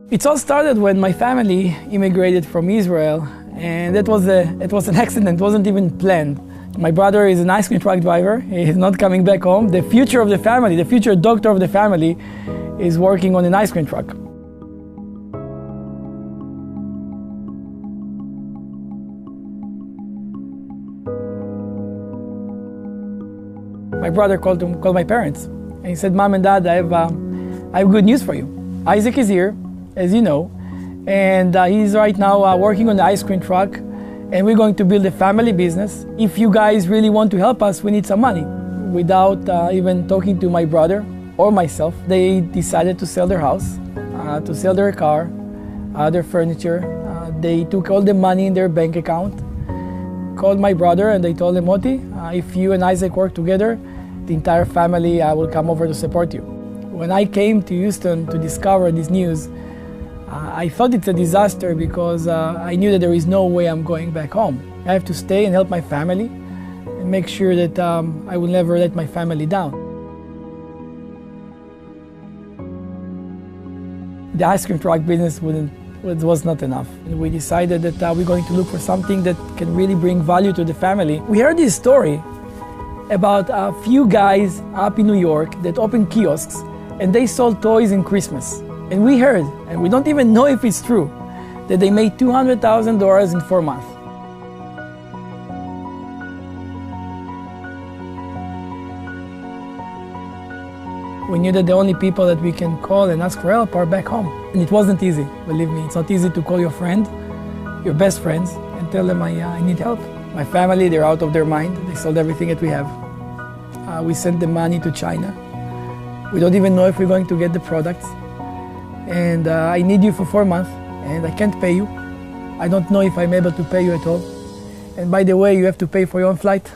It all started when my family immigrated from Israel, and it was an accident. It wasn't even planned. My brother is an ice cream truck driver. He's not coming back home. The future of the family, the future doctor of the family, is working on an ice cream truck. My brother called my parents, and he said, "Mom and Dad, I have good news for you. Isaac is here, as you know, and he's right now working on the ice cream truck, and we're going to build a family business. If you guys really want to help us, we need some money." Without even talking to my brother or myself, they decided to sell their house, to sell their car, their furniture. They took all the money in their bank account, called my brother, and they told him, "Moti, if you and Isaac work together, the entire family will come over to support you." When I came to Houston to discover this news, I thought it's a disaster because I knew that there is no way I'm going back home. I have to stay and help my family and make sure that I will never let my family down. The ice cream truck business was not enough. And we decided that we're going to look for something that can really bring value to the family. We heard this story about a few guys up in New York that opened kiosks and they sold toys in Christmas. And we heard, and we don't even know if it's true, that they made $200,000 in 4 months. We knew that the only people that we can call and ask for help are back home. And it wasn't easy, believe me. It's not easy to call your friend, your best friends, and tell them I need help. My family, they're out of their mind. They sold everything that we have. We sent the money to China. We don't even know if we're going to get the products. And I need you for 4 months, and I can't pay you. I don't know if I'm able to pay you at all. And by the way, you have to pay for your own flight.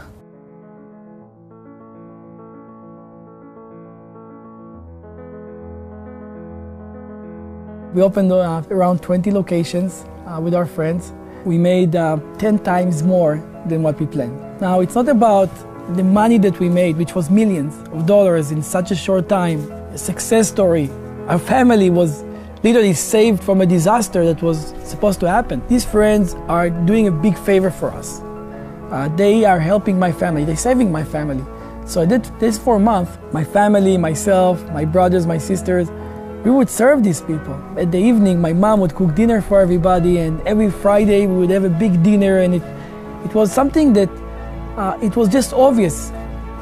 We opened around 20 locations with our friends. We made 10 times more than what we planned. Now, it's not about the money that we made, which was millions of dollars in such a short time, a success story. Our family was literally saved from a disaster that was supposed to happen. These friends are doing a big favor for us. They are helping my family, they're saving my family. So this 4 months, my family, myself, my brothers, my sisters, we would serve these people. At the evening, my mom would cook dinner for everybody, and every Friday we would have a big dinner, and it was something that it was just obvious.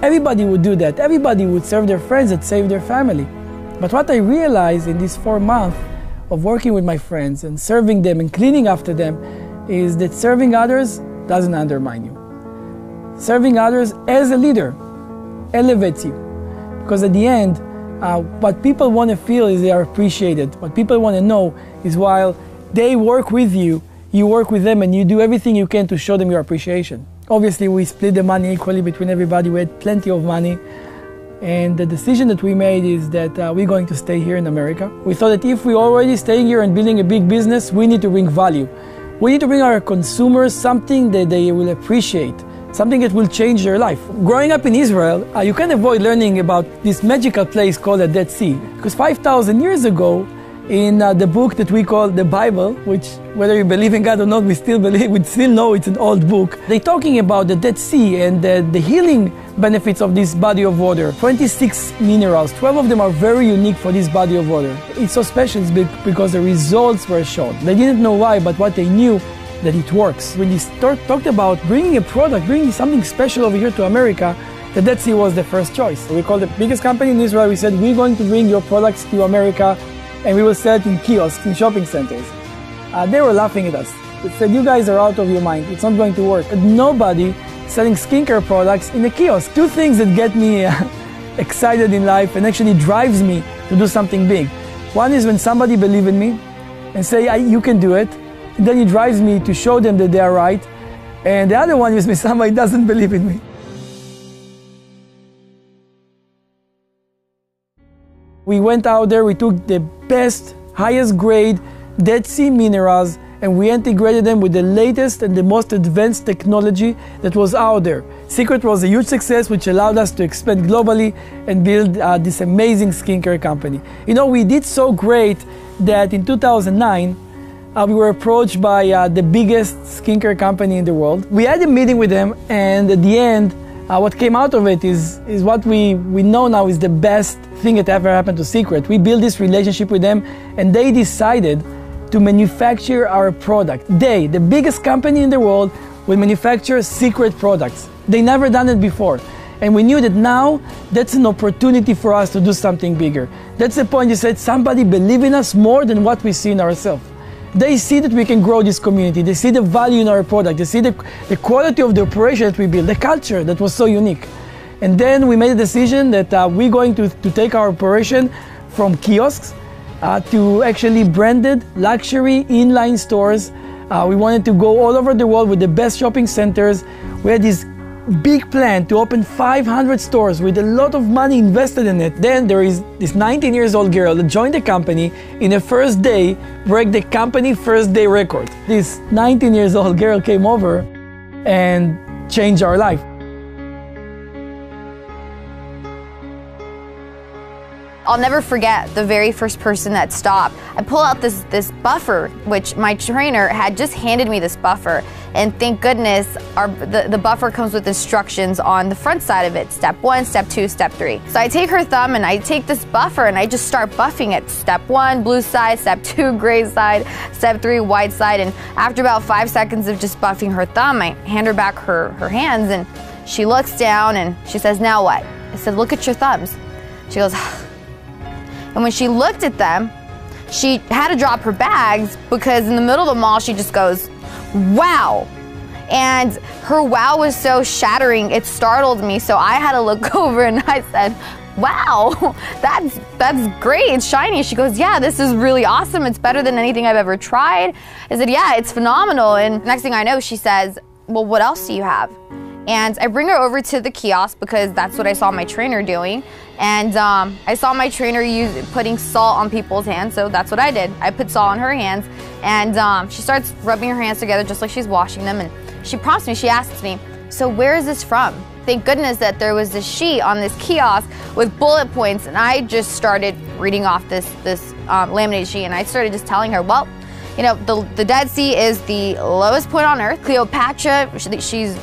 Everybody would do that. Everybody would serve their friends that saved their family. But what I realized in these 4 months of working with my friends and serving them and cleaning after them is that serving others doesn't undermine you. Serving others as a leader elevates you. Because at the end, what people want to feel is they are appreciated. What people want to know is while they work with you, you work with them and you do everything you can to show them your appreciation. Obviously, we split the money equally between everybody. We had plenty of money. And the decision that we made is that we're going to stay here in America. We thought that if we're already staying here and building a big business, we need to bring value. We need to bring our consumers something that they will appreciate, something that will change their life. Growing up in Israel, you can't avoid learning about this magical place called the Dead Sea. Because 5,000 years ago, in the book that we call the Bible, which whether you believe in God or not, we still know it's an old book. They're talking about the Dead Sea and the healing benefits of this body of water. 26 minerals, 12 of them are very unique for this body of water. It's so special because the results were shown. They didn't know why, but what they knew, that it works. When they talked about bringing a product, bringing something special over here to America, the Dead Sea was the first choice. We called the biggest company in Israel. We said, we're going to bring your products to America and we will sell it in kiosks, in shopping centers. They were laughing at us. They said, you guys are out of your mind. It's not going to work. And nobody selling skincare products in a kiosk. Two things that get me excited in life and actually drives me to do something big. One is when somebody believes in me and say, you can do it. And then it drives me to show them that they are right. And the other one is when somebody doesn't believe in me. We went out there, we took the best, highest grade Dead Sea minerals and we integrated them with the latest and the most advanced technology that was out there. Seacret was a huge success which allowed us to expand globally and build this amazing skincare company. You know, we did so great that in 2009, we were approached by the biggest skincare company in the world. We had a meeting with them, and at the end, what came out of it is what we know now is the best thing that ever happened to Seacret. We built this relationship with them, and they decided to manufacture our product. They, the biggest company in the world, will manufacture Seacret products. They never done it before. And we knew that now that's an opportunity for us to do something bigger. That's the point. You said somebody believe in us more than what we see in ourselves. They see that we can grow this community. They see the value in our product. They see the quality of the operation that we built, the culture that was so unique. And then we made a decision that we're going to take our operation from kiosks to actually branded luxury inline stores. We wanted to go all over the world with the best shopping centers. We had this big plan to open 500 stores with a lot of money invested in it. Then there is this 19-year-old girl that joined the company in the first day, broke the company first day record. This 19-year-old girl came over and changed our life. I'll never forget the very first person that stopped. I pull out this buffer, which my trainer had just handed me this buffer. And thank goodness the buffer comes with instructions on the front side of it. Step 1, step 2, step 3. So I take her thumb and I take this buffer and I just start buffing it. Step 1, blue side. Step 2, gray side. Step 3, white side. And after about 5 seconds of just buffing her thumb, I hand her back her hands and she looks down and she says, "Now what?" I said, "Look at your thumbs." She goes, and when she looked at them, she had to drop her bags because in the middle of the mall, she just goes, "Wow." And her wow was so shattering, it startled me. So I had to look over and I said, "Wow, that's great, it's shiny." She goes, "Yeah, this is really awesome. It's better than anything I've ever tried." I said, "Yeah, it's phenomenal." And next thing I know, she says, "Well, what else do you have?" And I bring her over to the kiosk because that's what I saw my trainer doing. And I saw my trainer putting salt on people's hands, so that's what I did. I put salt on her hands, and she starts rubbing her hands together just like she's washing them. And she prompts me, she asks me, "So where is this from?" Thank goodness that there was this sheet on this kiosk with bullet points, and I just started reading off this laminated sheet, and I started just telling her, well, you know, the Dead Sea is the lowest point on earth. Cleopatra,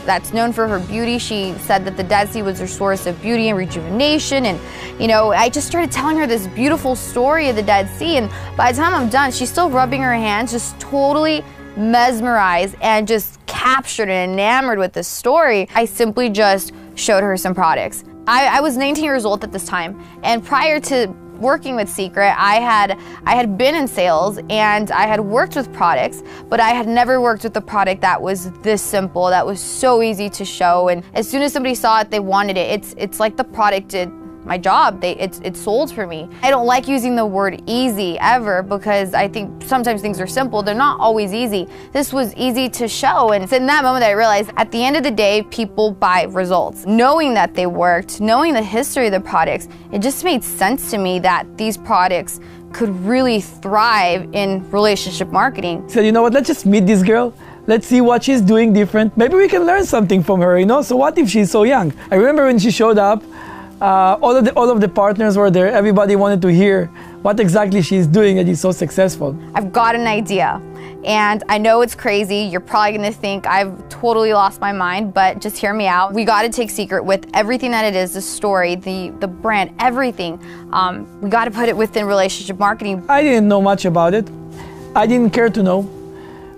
that's known for her beauty. She said that the Dead Sea was her source of beauty and rejuvenation. And, you know, I just started telling her this beautiful story of the Dead Sea. And by the time I'm done, she's still rubbing her hands, just totally mesmerized and just captured and enamored with this story. I simply just showed her some products. I was 19 years old at this time. And prior to working with Seacret, I had been in sales and I had worked with products, but I had never worked with a product that was this simple, that was so easy to show. And as soon as somebody saw it, they wanted it. It's like the product did my job. It sold for me. I don't like using the word easy ever because I think sometimes things are simple. They're not always easy. This was easy to show. And it's in that moment that I realized at the end of the day, people buy results. Knowing that they worked, knowing the history of the products, it just made sense to me that these products could really thrive in relationship marketing. So you know what, let's just meet this girl. Let's see what she's doing different. Maybe we can learn something from her, you know? So what if she's so young? I remember when she showed up, all of the partners were there. Everybody wanted to hear what exactly she's doing that is so successful. I've got an idea, and I know it's crazy. You're probably gonna think I've totally lost my mind, but just hear me out. We gotta take Seacret with everything that it is, the story, the brand, everything. We gotta put it within relationship marketing. I didn't know much about it. I didn't care to know.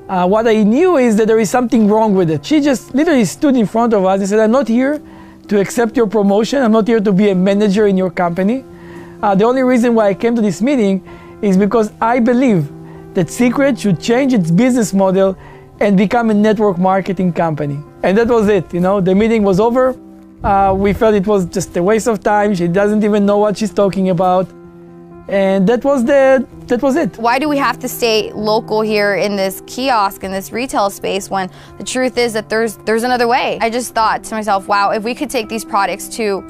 What I knew is that there is something wrong with it. She just literally stood in front of us and said, "I'm not here to accept your promotion. I'm not here to be a manager in your company. The only reason why I came to this meeting is because I believe that Seacret should change its business model and become a network marketing company." And that was it, you know, the meeting was over. We felt it was just a waste of time. She doesn't even know what she's talking about. And that was it. Why do we have to stay local here in this kiosk, in this retail space, when the truth is that there's another way? I just thought to myself, wow, if we could take these products to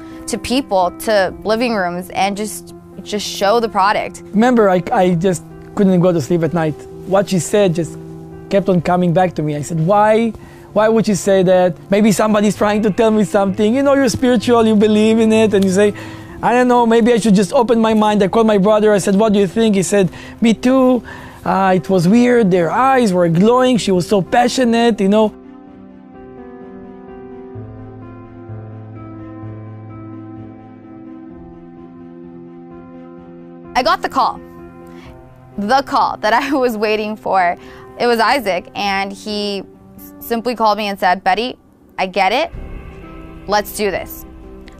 people, to living rooms, and just show the product. Remember, I just couldn't go to sleep at night. What she said just kept on coming back to me. I said, why would she say that? Maybe somebody's trying to tell me something. You know, you're spiritual, you believe in it, and you say, I don't know, maybe I should just open my mind. I called my brother, I said, what do you think? He said, me too. It was weird, their eyes were glowing, she was so passionate, you know. I got the call that I was waiting for. It was Isaac, and he simply called me and said, Betty, I get it, let's do this.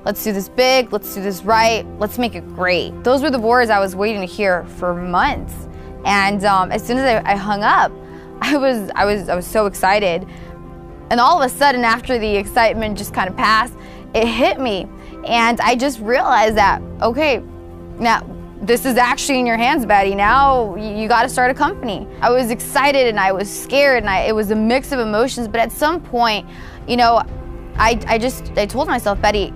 Let's do this big, let's do this right, let's make it great. Those were the words I was waiting to hear for months. And as soon as I hung up, I was so excited. And all of a sudden, after the excitement just kind of passed, it hit me. And I just realized that, okay, now this is actually in your hands, Betty. Now you got to start a company. I was excited and I was scared, and it was a mix of emotions. But at some point, you know, I told myself, Betty,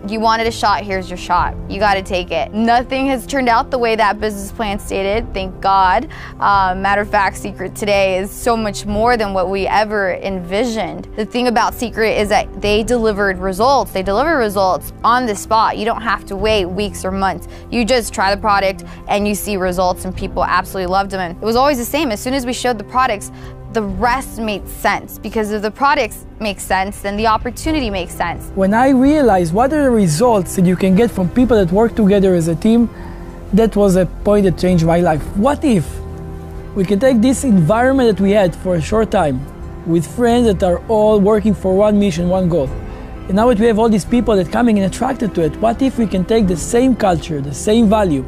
you wanted a shot, here's your shot. You got to take it. Nothing has turned out the way that business plan stated, thank God. Matter of fact, Seacret today is so much more than what we ever envisioned. The thing about Seacret is that they delivered results. They deliver results on the spot. You don't have to wait weeks or months. You just try the product and you see results, and people absolutely loved them. And it was always the same. As soon as we showed the products, the rest made sense, because if the products make sense, then the opportunity makes sense. When I realized what are the results that you can get from people that work together as a team, that was a point that changed my life. What if we can take this environment that we had for a short time with friends that are all working for one mission, one goal, and now that we have all these people that are coming and attracted to it, what if we can take the same culture, the same value,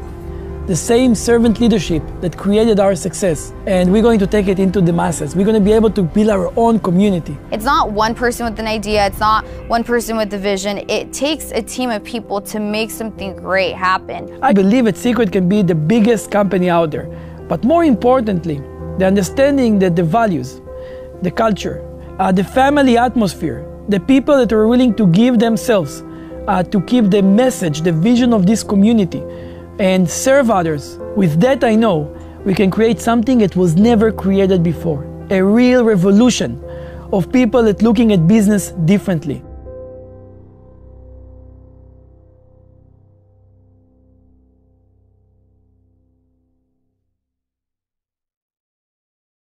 the same servant leadership that created our success, and we're going to take it into the masses. We're going to be able to build our own community. It's not one person with an idea, it's not one person with the vision. It takes a team of people to make something great happen. I believe that Seacret can be the biggest company out there, but more importantly, the understanding that the values, the culture, the family atmosphere, the people that are willing to give themselves to keep the message, the vision of this community, and serve others. With that, I know we can create something that was never created before. A real revolution of people that looking at business differently.